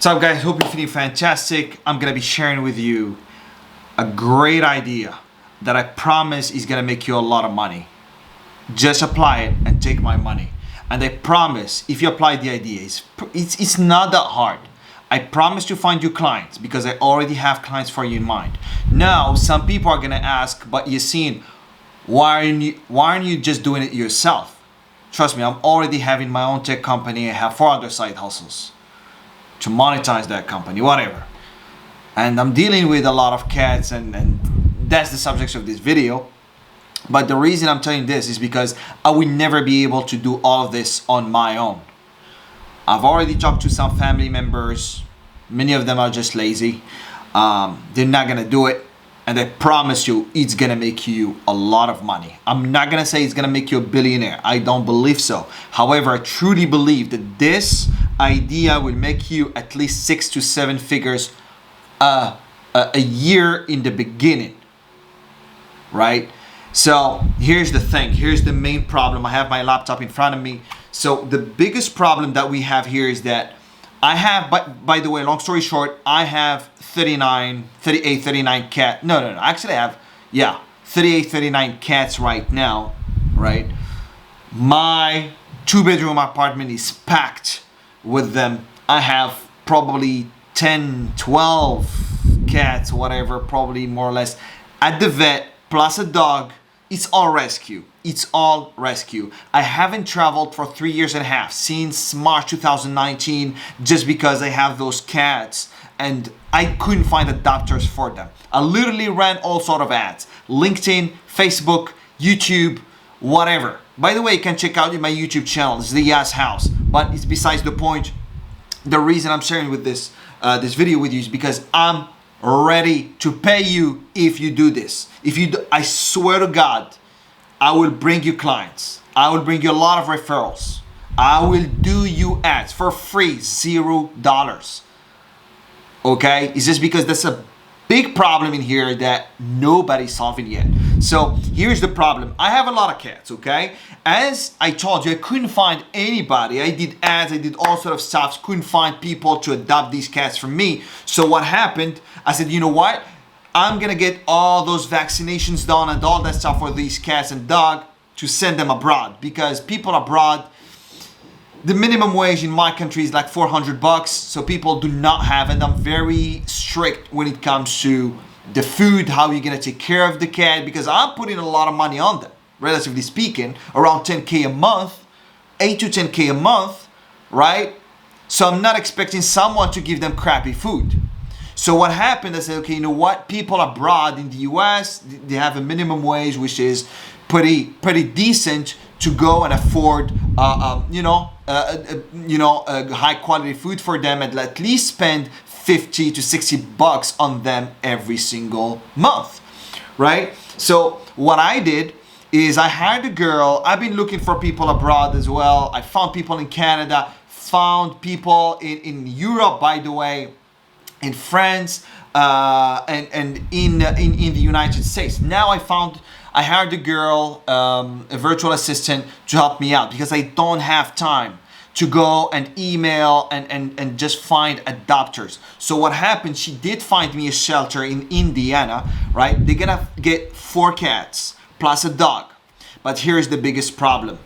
What's up, guys? Hope you're feeling fantastic. I'm gonna be sharing with you a great idea that I promise is gonna make you a lot of money. Just apply it and take my money. And I promise, if you apply the idea, it's not that hard. I promise to find you clients because I already have clients for you in mind. Now, some people are gonna ask, but Yassine, why aren't you just doing it yourself? Trust me, I'm already having my own tech company. I have 4 other side hustles to monetize that company, whatever. And I'm dealing with a lot of cats, and that's the subject of this video. But the reason I'm telling this is because I will never be able to do all of this on my own. I've already talked to some family members. Many of them are just lazy. They're not gonna do it. And I promise you, it's gonna make you a lot of money. I'm not gonna say it's gonna make you a billionaire. I don't believe so. However, I truly believe that this idea will make you at least 6 to 7 figures a year in the beginning, right? So here's the thing. Here's the main problem. I have my laptop in front of me. So the biggest problem that we have here is that I have, by the way, long story short, I have 39 cat. No. Actually, I have, 39 cats right now, right? My 2-bedroom apartment is packed with them. I have probably 10, 12 cats, whatever, probably more or less at the vet, plus a dog. It's all rescue. It's all rescue. I haven't traveled for 3 years and a half, since March 2019, just because I have those cats and I couldn't find adopters for them. I literally ran all sort of ads. LinkedIn, Facebook, YouTube, whatever. By the way, you can check out my YouTube channel. It's the Yass house, but it's besides the point. The reason I'm sharing with this video with you is because I'm ready to pay you if you do this. If you do, I swear to God, I will bring you clients. I will bring you a lot of referrals. I will do you ads for free, $0. Okay? It's just because that's a big problem in here that nobody's solving yet. So here's the problem. I have a lot of cats, okay? As I told you, I couldn't find anybody. I did ads, I did all sort of stuff, couldn't find people to adopt these cats from me. So what happened? I said, you know what? I'm gonna get all those vaccinations done and all that stuff for these cats and dog to send them abroad, because people abroad, the minimum wage in my country is like $400, so people do not have, and I'm very strict when it comes to the food, how you're gonna take care of the cat, because I'm putting a lot of money on them, relatively speaking, around 10K a month, 8 to 10K a month, right? So I'm not expecting someone to give them crappy food. So what happened, I said, okay, you know what? People abroad in the US, they have a minimum wage, which is pretty decent to go and afford, high quality food for them, and at least spend 50 to 60 bucks on them every single month, right? So what I did is I hired a girl. I've been looking for people abroad as well. I found people in Canada, found people in Europe, by the way, in France, and in the United States. Now I hired a girl, a virtual assistant, to help me out, because I don't have time to go and email and just find adopters. So what happened, she did find me a shelter in Indiana, right? They're gonna get 4 cats plus a dog. But here's the biggest problem.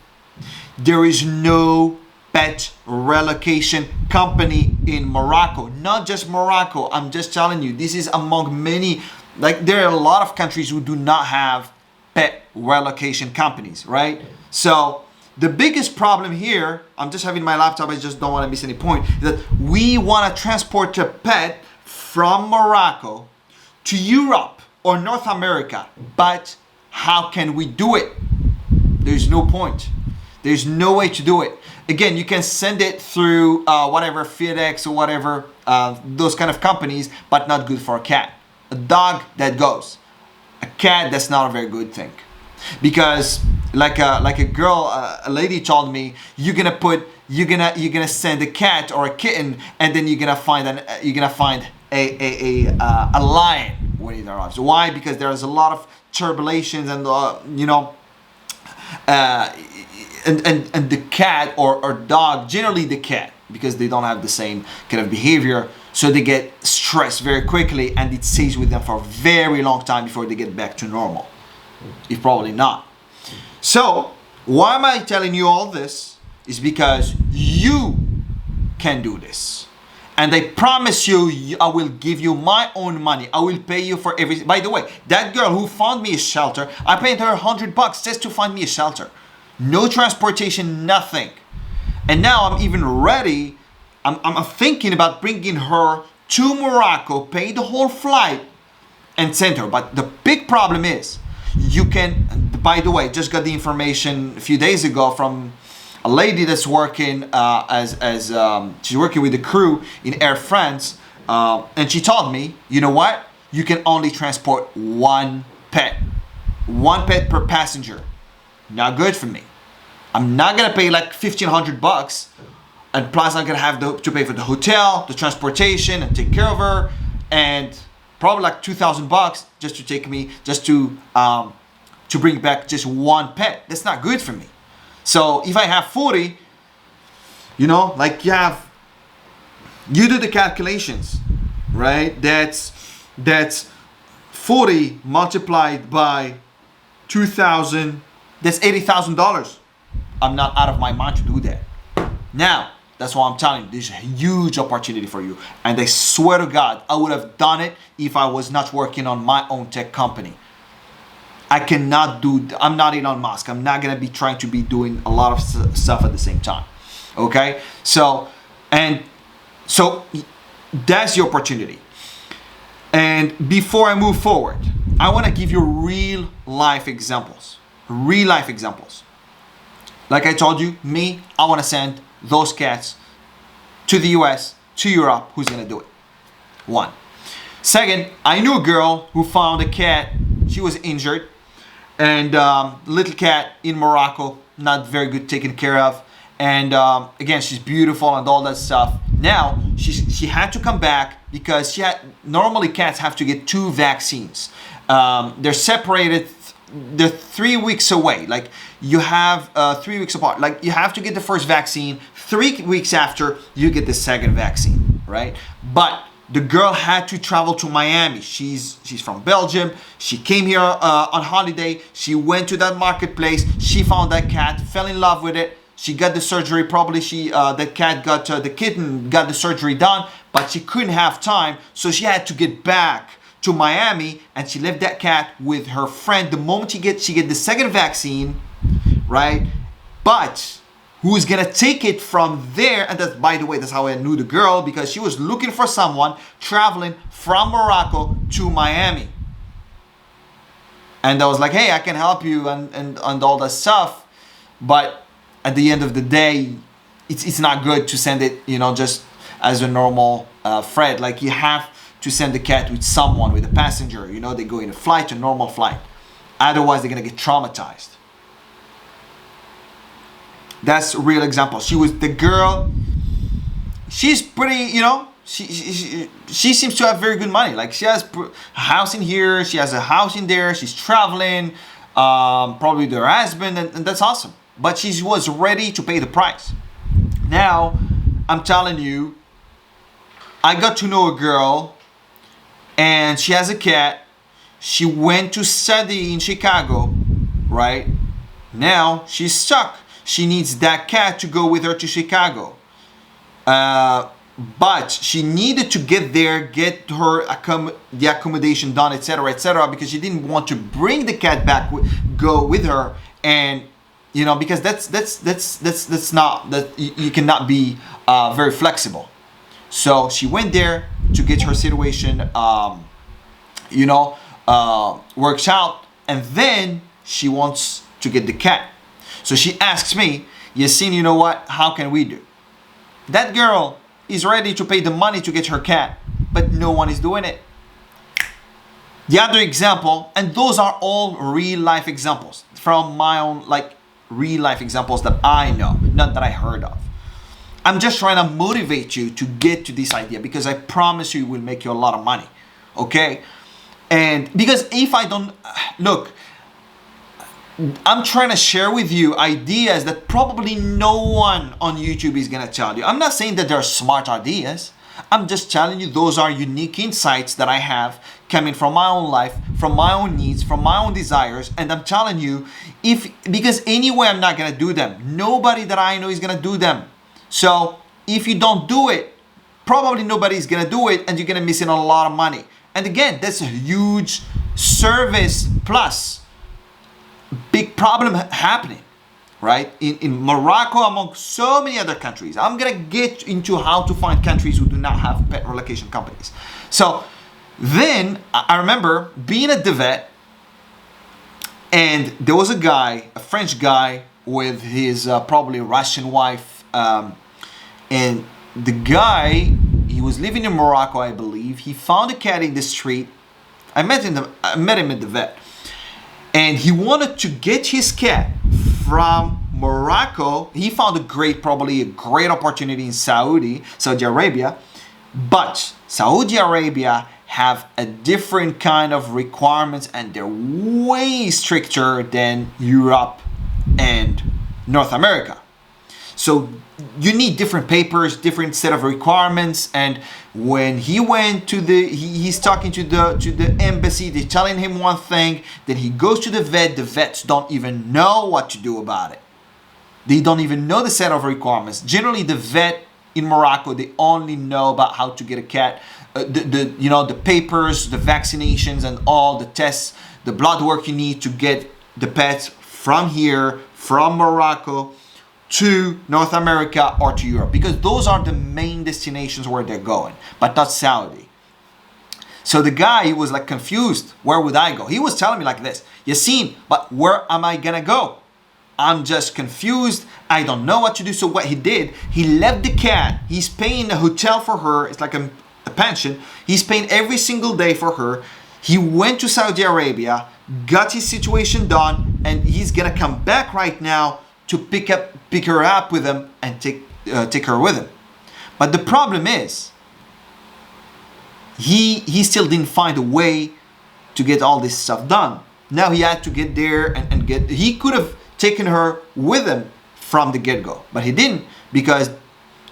There is no pet relocation company in Morocco. Not just Morocco, I'm just telling you, this is among many, like there are a lot of countries who do not have pet relocation companies, right? So the biggest problem here, I'm just having my laptop, I just don't want to miss any point, is that we want to transport a pet from Morocco to Europe or North America, but how can we do it? There's no point. There's no way to do it. Again, you can send it through whatever, FedEx or whatever, those kind of companies, but not good for a cat. A dog, that goes. A cat, that's not a very good thing. Because like a girl, a lady told me, you're gonna send a cat or a kitten, and then you're gonna find a lion when it arrives. Why? Because there's a lot of turbulations and and the cat or dog, generally the cat, because they don't have the same kind of behavior. So they get stressed very quickly, and it stays with them for a very long time before they get back to normal. If probably not. So why am I telling you all this? Is because you can do this. And I promise you, I will give you my own money. I will pay you for everything. By the way, that girl who found me a shelter, I paid her $100 just to find me a shelter. No transportation, nothing. And now I'm even ready. I'm thinking about bringing her to Morocco, pay the whole flight, and send her. But the big problem is, you can, by the way, just got the information a few days ago from a lady that's working she's working with the crew in Air France, and she told me, you know what? You can only transport one pet per passenger. Not good for me. I'm not gonna pay like $1,500, and plus I'm gonna have to pay for the hotel, the transportation, and take care of her, and probably like $2,000 just to take me, just to bring back just one pet. That's not good for me. So if I have 40, you know, like you do the calculations, right? That's 40 multiplied by 2,000, that's $80,000. I'm not out of my mind to do that. Now, that's why I'm telling you, there's a huge opportunity for you. And I swear to God, I would have done it if I was not working on my own tech company. I cannot I'm not Elon Musk. I'm not going to be trying to be doing a lot of stuff at the same time. Okay? So that's the opportunity. And before I move forward, I want to give you real life examples. Real life examples. Like I told you, I want to send those cats to the US, to Europe. Who's going to do it? One. Second, I knew a girl who found a cat. She was injured. And little cat in Morocco, not very good taken care of. And again, she's beautiful and all that stuff. Now, she had to come back because normally cats have to get 2 vaccines. They're separated, they're 3 weeks away. Like you have 3 weeks apart. Like you have to get the first vaccine, 3 weeks after you get the second vaccine, right? But the girl had to travel to Miami. She's from Belgium. She came here on holiday. She went to that marketplace. She found that cat, fell in love with it. She got the surgery. Probably the kitten got the surgery done, but she couldn't have time. So she had to get back to Miami, and she left that cat with her friend. The moment she get the second vaccine, right? But who's gonna take it from there? And that's, by the way, that's how I knew the girl, because she was looking for someone traveling from Morocco to Miami. And I was like, hey, I can help you and all that stuff. But at the end of the day, it's not good to send it, you know, just as a normal friend. Like you have to send the cat with someone, with a passenger. You know, they go in a normal flight. Otherwise, they're gonna get traumatized. That's a real example. She was the girl. She's pretty, you know, she seems to have very good money. Like she has a house in here. She has a house in there. She's traveling, probably with her husband, and that's awesome. But she was ready to pay the price. Now, I'm telling you, I got to know a girl, and she has a cat. She went to study in Chicago, right? Now she's stuck. She needs that cat to go with her to Chicago. But she needed to get there, get her the accommodation done, etc., because she didn't want to bring the cat back, go with her, and you know, because that's not that you cannot be very flexible. So she went there to get her situation, works out, and then she wants to get the cat. So she asks me, Yassine, you know what? How can we do? That girl is ready to pay the money to get her cat, but no one is doing it. The other example, and those are all real life examples from my own, like real life examples that I know, not that I heard of. I'm just trying to motivate you to get to this idea, because I promise you it will make you a lot of money. Okay? And because if I don't, look, I'm trying to share with you ideas that probably no one on YouTube is going to tell you. I'm not saying that they're smart ideas. I'm just telling you those are unique insights that I have coming from my own life, from my own needs, from my own desires. And I'm telling you, because anyway, I'm not going to do them. Nobody that I know is going to do them. So if you don't do it, probably nobody's going to do it, and you're going to miss out on a lot of money. And again, that's a huge service plus big problem happening, right? In Morocco, among so many other countries. I'm gonna get into how to find countries who do not have pet relocation companies. So then I remember being at the vet, and there was a guy, a French guy with his probably Russian wife, and the guy, he was living in Morocco, I believe. He found a cat in the street. I met him at the vet. And he wanted to get his cat from Morocco. He found probably a great opportunity in Saudi Arabia. But Saudi Arabia have a different kind of requirements, and they're way stricter than Europe and North America. So you need different papers, different set of requirements. And when he went to he's talking to the embassy, they're telling him one thing, then he goes to the vet. The vets don't even know what to do about it. They don't even know the set of requirements. Generally, the vet in Morocco, they only know about how to get a cat, the papers, the vaccinations, and all the tests, the blood work you need to get the pets from here, from Morocco, to North America or to Europe, because those are the main destinations where they're going, but not Saudi. So the guy, he was like confused. Where would I go? He was telling me like this, Yassine, but where am I gonna go? I'm just confused. I don't know what to do. So what he did, he left the cat. He's paying a hotel for her. It's like a pension. He's paying every single day for her. He went to Saudi Arabia, got his situation done, and he's gonna come back right now to pick her up with him and take her with him. But the problem is, he still didn't find a way to get all this stuff done. Now he had to get there and he could have taken her with him from the get-go, but he didn't, because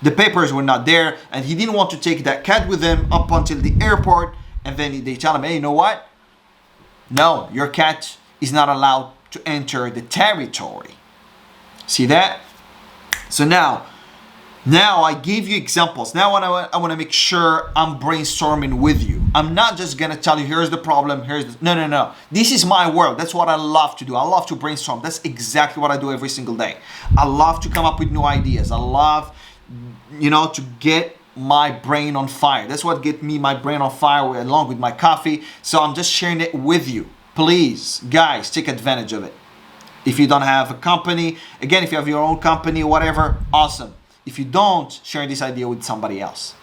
the papers were not there, and he didn't want to take that cat with him up until the airport. And then they tell him, hey, you know what? No, your cat is not allowed to enter the territory. See that? So now I gave you examples. Now I want to make sure I'm brainstorming with you. I'm not just going to tell you, here's the problem, no. This is my world. That's what I love to do. I love to brainstorm. That's exactly what I do every single day. I love to come up with new ideas. I love, to get my brain on fire. That's what gets me my brain on fire along with my coffee. So I'm just sharing it with you. Please, guys, take advantage of it. If you don't have a company, again, if you have your own company, whatever, awesome. If you don't, share this idea with somebody else.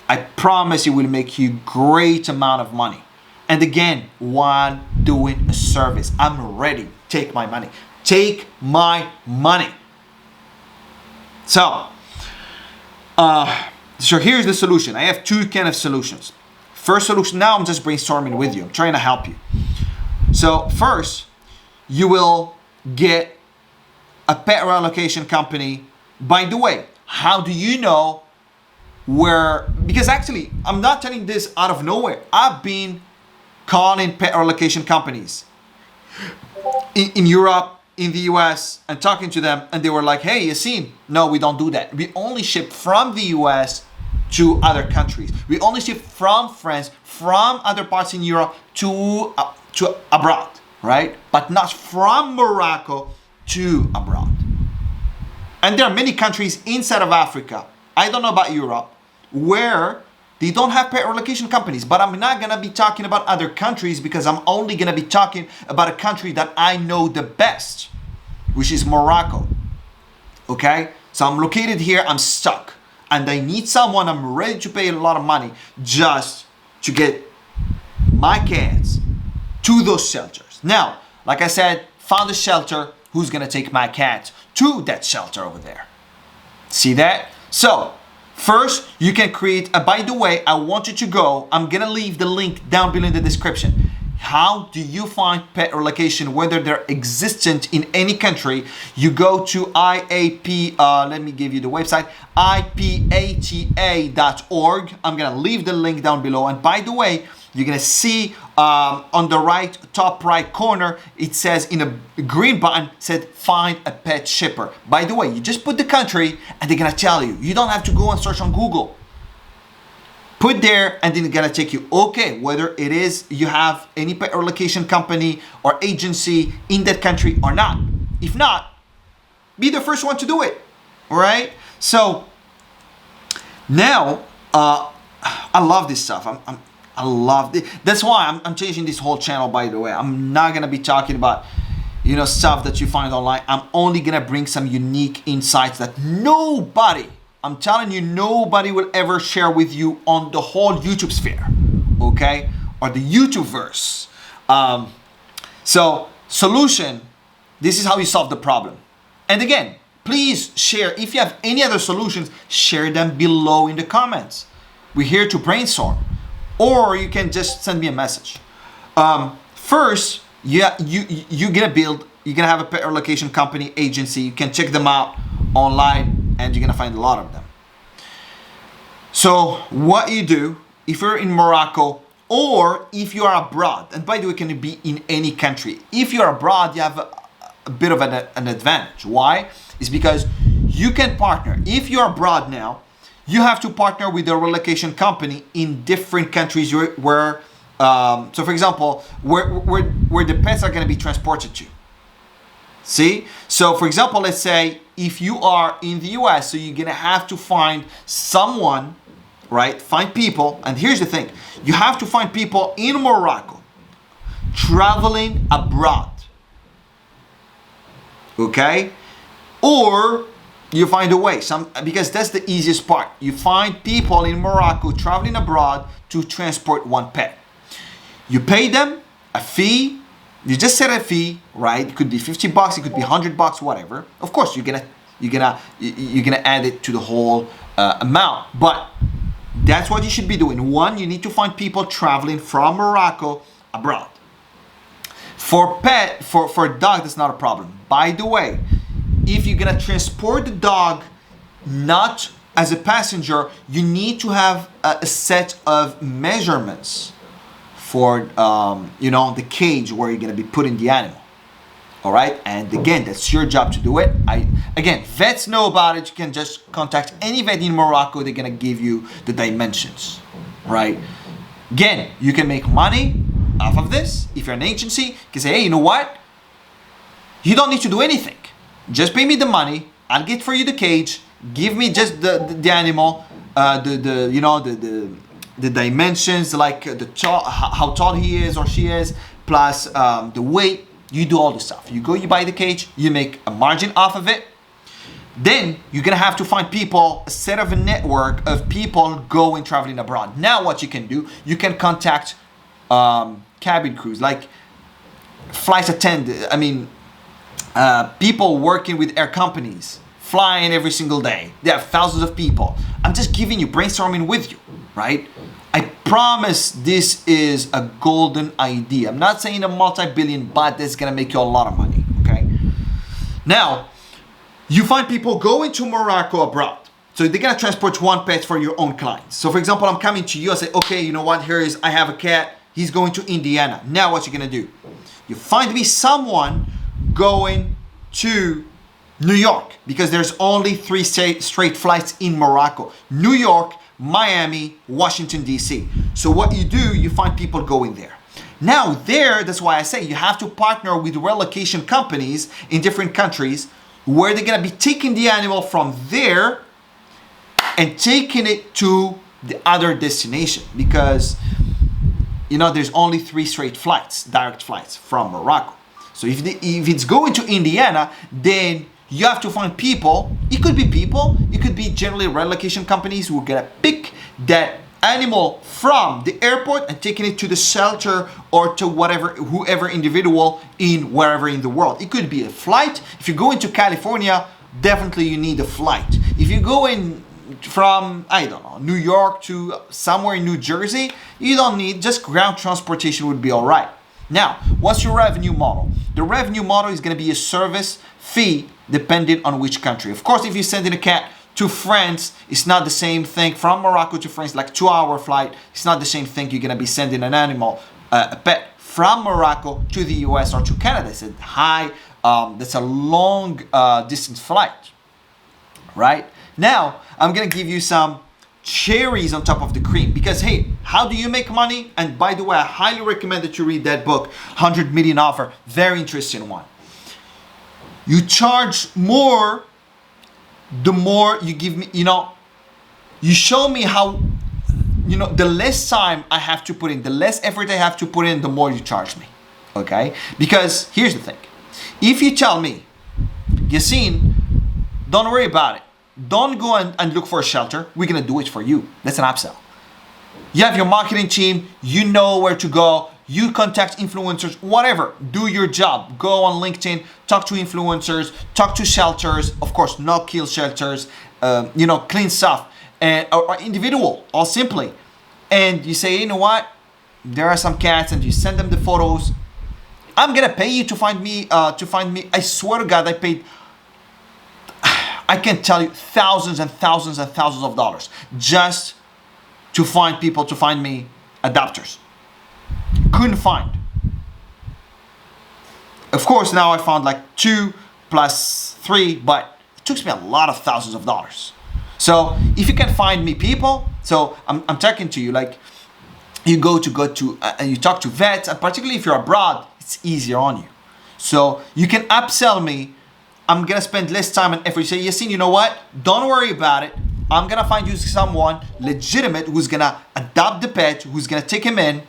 I promise it will make you great amount of money. And again, while doing a service, I'm ready. Take my money. Take my money. So here's the solution. I have two kind of solutions. First solution, now I'm just brainstorming with you. I'm trying to help you. So first, you will get a pet relocation company. By the way, how do you know where? Because actually, I'm not telling this out of nowhere. I've been calling pet relocation companies in Europe, in the US, and talking to them, and they were like, hey, Yassine, no, we don't do that. We only ship from the US to other countries. We only ship from France, from other parts in Europe to abroad, right? But not from Morocco to abroad. And there are many countries inside of Africa, I don't know about Europe, where they don't have pet relocation companies. But I'm not going to be talking about other countries, because I'm only going to be talking about a country that I know the best, which is Morocco. Okay? So I'm located here, I'm stuck, and I need someone, I'm ready to pay a lot of money just to get my cats to those shelters. Now, like I said, found a shelter. Who's going to take my cat to that shelter over there? See that? So first, you can create by the way, I want you to go, I'm going to leave the link down below in the description. How do you find pet relocation, whether they're existent in any country? You go to IAP, let me give you the website, ipata.org. I'm gonna leave the link down below. And by the way, you're gonna see on the right, top right corner, it says in a green button, said find a pet shipper. By the way, you just put the country and they're gonna tell you. You don't have to go and search on Google. Put there and then it's gonna take you, okay, whether it is you have any pet relocation company or agency in that country or not. If not, be the first one to do it, all right? So now, I love this stuff. I love it. That's why I'm changing this whole channel, by the way. I'm not gonna be talking about, you know, stuff that you find online. I'm only gonna bring some unique insights that nobody, I'm telling you, nobody will ever share with you on the whole YouTube sphere, okay? Or the YouTubeverse. So, solution, this is how you solve the problem. And again, please share, if you have any other solutions, share them below in the comments. We're here to brainstorm. Or you can just send me a message. First, you're gonna have a pet relocation company, agency. You can check them out online and you're gonna find a lot of them. So what you do, if you're in Morocco or if you are abroad, and by the way, it can be in any country. If you're abroad, you have a bit of an advantage. Why? It's because you can partner. If you're abroad now, you have to partner with a relocation company in different countries where, so for example, where the pets are gonna be transported to. See? So for example, let's say if you are in the US, so you're gonna have to find someone, right? Find people, and here's the thing. You have to find people in Morocco traveling abroad. Okay? Or you find a way, because that's the easiest part. You find people in Morocco traveling abroad to transport one pet. You pay them a fee. You just set a fee, right? It could be 50 bucks, it could be 100 bucks, whatever. Of course, you're gonna add it to the whole amount, but that's what you should be doing. One, you need to find people traveling from Morocco abroad. For dog, that's not a problem. By the way, if you're gonna transport the dog not as a passenger, you need to have a set of measurements for you know, the cage where you're gonna be putting the animal. All right, and again, that's your job to do it. Again, vets know about it. You can just contact any vet in Morocco. They're gonna give you the dimensions, right? Again, you can make money off of this. If you're an agency, you can say, hey, you know what? You don't need to do anything. Just pay me the money. I'll get for you the cage. Give me just the animal, the dimensions, like how tall he is or she is, plus the weight. You do all the stuff. You go, you buy the cage, you make a margin off of it. Then you're gonna have to find people, set up a network of people going traveling abroad. Now what you can do, you can contact cabin crews, like flight attendant, people working with air companies, flying every single day. They have thousands of people. I'm just giving you, brainstorming with you, right? I promise this is a golden idea. I'm not saying a multi-billion, but that's gonna make you a lot of money, okay? Now, you find people going to Morocco abroad. So they're gonna transport one pet for your own clients. So for example, I'm coming to you, I say, okay, you know what, I have a cat, he's going to Indiana. Now what you gonna do? You find me someone going to New York, because there's only 3 straight flights in Morocco. New York, Miami, Washington, D.C. So what you do, you find people going there. Now there, that's why I say you have to partner with relocation companies in different countries where they're gonna be taking the animal from there and taking it to the other destination, because you know there's only 3 straight flights, direct flights from Morocco. So if it's going to Indiana, then you have to find people. It could be people, it could be generally relocation companies who are gonna pick that animal from the airport and taking it to the shelter or to whoever individual in wherever in the world. It could be a flight. If you're going to California, definitely you need a flight. If you're going from, I don't know, New York to somewhere in New Jersey, you don't need, just ground transportation would be all right. Now, what's your revenue model? The revenue model is going to be a service fee depending on which country. Of course, if you're sending a cat to France, it's not the same thing. From Morocco to France, like 2-hour flight, it's not the same thing. You're going to be sending an animal, a pet from Morocco to the US or to Canada. It's a that's a long distance flight, right? Now, I'm going to give you some cherries on top of the cream, because hey, how do you make money? And by the way, I highly recommend that you read that book, 100 Million Offer. Very interesting one. You charge more the more you give me, you show me how, the less time I have to put in, the less effort I have to put in, the more you charge me. Okay? Because here's the thing. If you tell me, Yassine, don't worry about it, don't go and look for a shelter, we're gonna do it for you. That's an upsell. You have your marketing team, you know where to go, you contact influencers, whatever, do your job. Go on LinkedIn, talk to influencers, talk to shelters, of course, no kill shelters, clean stuff, and or individual, or simply. And you say, you know what, there are some cats, and you send them the photos. I'm gonna pay you to find me, I swear to God, I can tell you thousands and thousands and thousands of dollars just to find people to find me adopters. Couldn't find. Of course, now I found like 2 plus 3, but it took me a lot of thousands of dollars. So if you can find me people, so I'm talking to you, like you go to and you talk to vets, and particularly if you're abroad, it's easier on you. So you can upsell me. I'm gonna spend less time and effort. You say, Yassine, you know what? Don't worry about it. I'm gonna find you someone legitimate who's gonna adopt the pet, who's gonna take him in.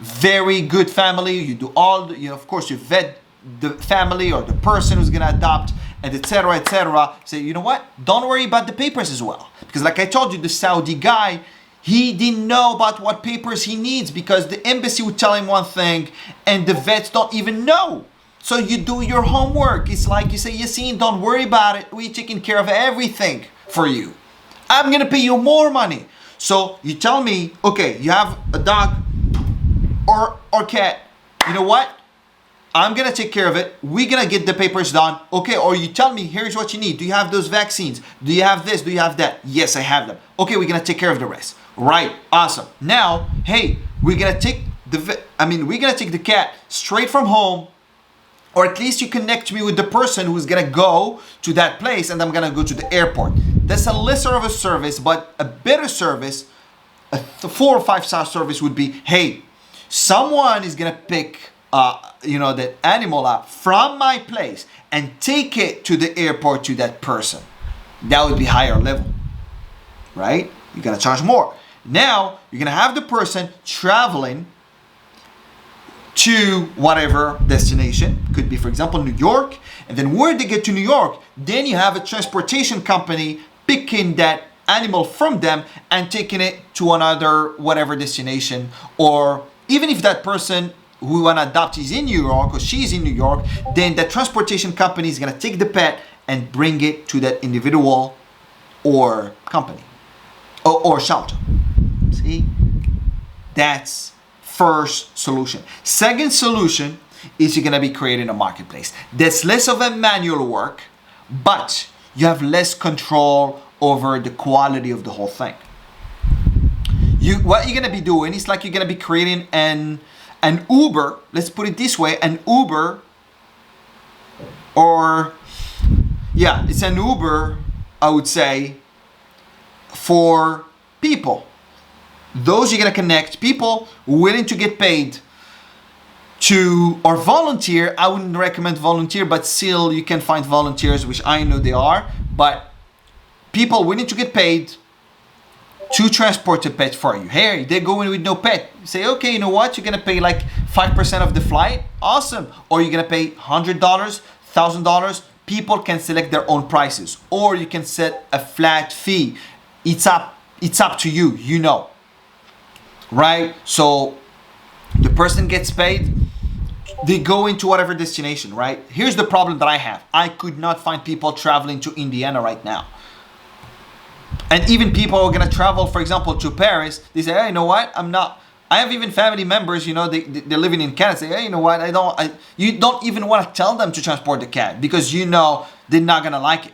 Very good family. You do all, of course, you vet the family or the person who's gonna adopt, and etc. etc. Say, you know what? Don't worry about the papers as well, because like I told you, the Saudi guy, he didn't know about what papers he needs, because the embassy would tell him one thing and the vets don't even know. So you do your homework. It's like you say, Yassine, don't worry about it. We're taking care of everything for you. I'm gonna pay you more money. So you tell me, okay, you have a dog or cat. You know what? I'm gonna take care of it. We're gonna get the papers done. Okay, or you tell me, here's what you need. Do you have those vaccines? Do you have this? Do you have that? Yes, I have them. Okay, we're gonna take care of the rest. Right, awesome. Now, hey, we're gonna take the cat straight from home, or at least you connect me with the person who's gonna go to that place, and I'm gonna go to the airport. That's a lesser of a service, but a better service, a 4 or 5 star service would be, hey, someone is gonna pick that animal up from my place and take it to the airport to that person. That would be higher level, right? You're gonna charge more. Now, you're gonna have the person traveling to whatever destination. Could be, for example, New York. And then where they get to New York, then you have a transportation company picking that animal from them and taking it to another whatever destination. Or even if that person who want to adopt is in New York or she's in New York, then the transportation company is going to take the pet and bring it to that individual or company or shelter. See? That's first solution. Second solution is you're going to be creating a marketplace. That's less of a manual work, but you have less control over the quality of the whole thing. What you're going to be doing is like you're going to be creating an Uber, let's put it this way, an Uber, it's an Uber, I would say, for people. Those you're gonna connect, people willing to get paid to, or volunteer. I wouldn't recommend volunteer, but still you can find volunteers, which I know they are, but people willing to get paid to transport a pet for you. Hey, they're going with no pet. You say, okay, you know what? You're gonna pay like 5% of the flight. Awesome. Or you're gonna pay $100, $1,000. People can select their own prices, or you can set a flat fee. It's up to you, right? So the person gets paid, they go into whatever destination, right? Here's the problem that I have. I could not find people traveling to Indiana right now. And even people who are gonna travel, for example, to Paris, they say, hey, you know what? I'm not I have even family members, you know, they're living in Canada, say, hey, you know what, you don't even want to tell them to transport the cat because you know they're not going to like it.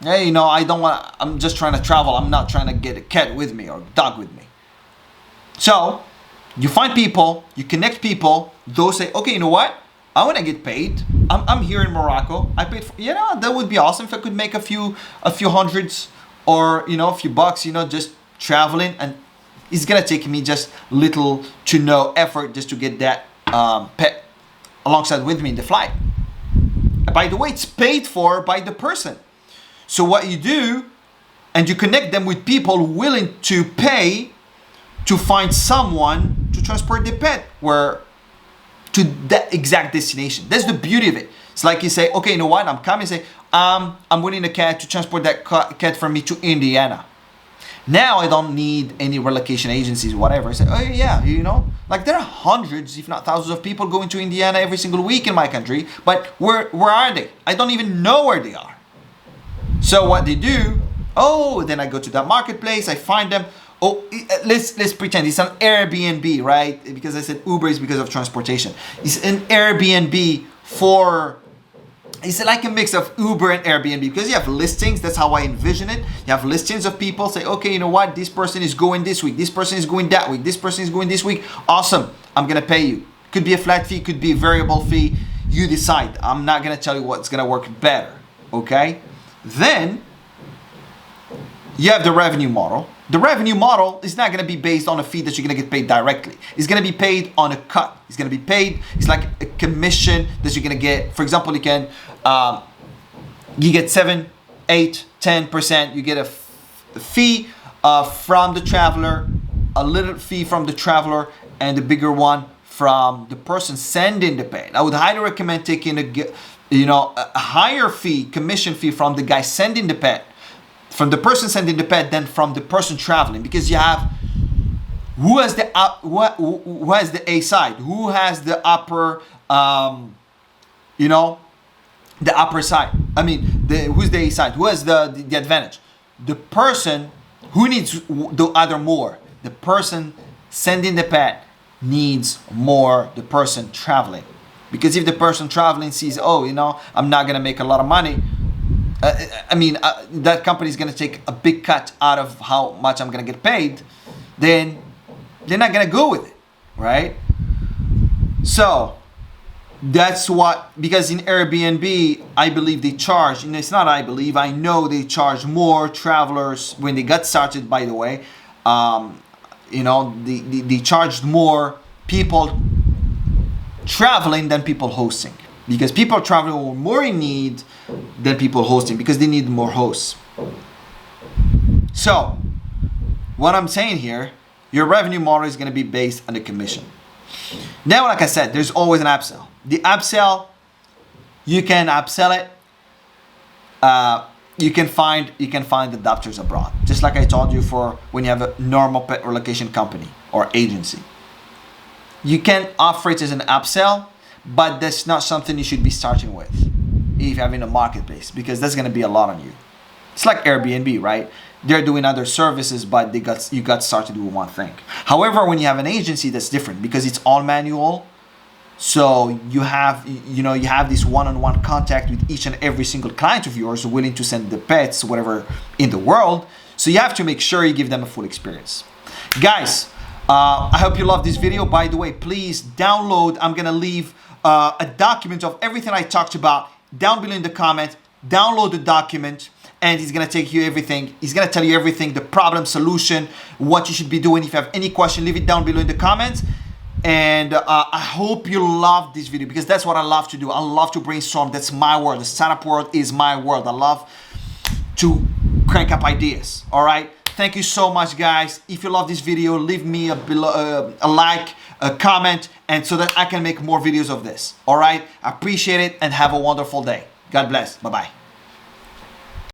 Hey, you know, I'm just trying to travel. I'm not trying to get a cat with me or a dog with me. So you find people, you connect people, those say, okay, you know what? I want to get paid. I'm here in Morocco. I paid for, you know, that would be awesome if I could make a few hundreds or, you know, a few bucks, you know, just traveling. And it's going to take me just little to no effort just to get that pet alongside with me in the flight. By the way, it's paid for by the person. So what you do, and you connect them with people willing to pay to find someone to transport the pet to that exact destination. That's the beauty of it. It's like you say, okay, you know what? I'm coming. Say, I'm willing a cat to transport that cat from me to Indiana. Now I don't need any relocation agencies, whatever. I say, oh yeah, you know, like there are hundreds, if not thousands of people going to Indiana every single week in my country. But where are they? I don't even know where they are. So what they do, then I go to that marketplace, I find them. Oh, let's pretend it's an Airbnb, right? Because I said Uber is because of transportation. It's an Airbnb it's like a mix of Uber and Airbnb because you have listings. That's how I envision it. You have listings of people say, okay, you know what? This person is going this week. This person is going that week. This person is going this week. Awesome. I'm going to pay you. Could be a flat fee. Could be a variable fee. You decide. I'm not going to tell you what's going to work better. Okay? Then you have the revenue model. The revenue model is not going to be based on a fee that you're going to get paid directly. It's going to be paid on a cut. It's going to be paid. It's like a commission that you're going to get. For example, you get 7, 8, 10%. You get a fee from the traveler, a little fee from the traveler, and the bigger one from the person sending the pet. I would highly recommend taking a higher fee, commission fee from the guy sending the pet, from the person sending the pet, than from the person traveling, because you have who has the A side, who has the upper, the upper side. I mean, who's the A side? Who has the advantage? The person who needs the other more. The person sending the pet needs more the person traveling, because if the person traveling sees, I'm not gonna make a lot of money. That company is going to take a big cut out of how much I'm going to get paid, then they're not going to go with it, right? So that's because in Airbnb, I believe they charge, and it's not I believe, I know they charge more travelers when they got started, by the way. They charged more people traveling than people hosting. Because people traveling are more in need than people hosting, because they need more hosts. So, what I'm saying here, your revenue model is going to be based on the commission. Now, like I said, there's always an upsell. The upsell, you can upsell it. You can find adapters abroad. Just like I told you for when you have a normal pet relocation company or agency. You can offer it as an upsell, but that's not something you should be starting with if you're having a marketplace, because that's going to be a lot on you. It's like Airbnb, right? They're doing other services, but you got started with one thing. However, when you have an agency, that's different because it's all manual. So you have this one-on-one contact with each and every single client of yours willing to send the pets, whatever, in the world. So you have to make sure you give them a full experience. Guys, I hope you love this video. By the way, please download. I'm going to leave a document of everything I talked about down below in the comments. Download the document, and he's going to take you everything. He's going to tell you everything, the problem, solution, what you should be doing. If you have any question, leave it down below in the comments. And I hope you love this video, because that's what I love to do. I love to brainstorm. That's my world. The startup world is my world. I love to crank up ideas. All right. Thank you so much, guys. If you love this video, leave me a like, a comment, and so that I can make more videos of this. All right. I appreciate it, and have a wonderful day. God bless. Bye-bye.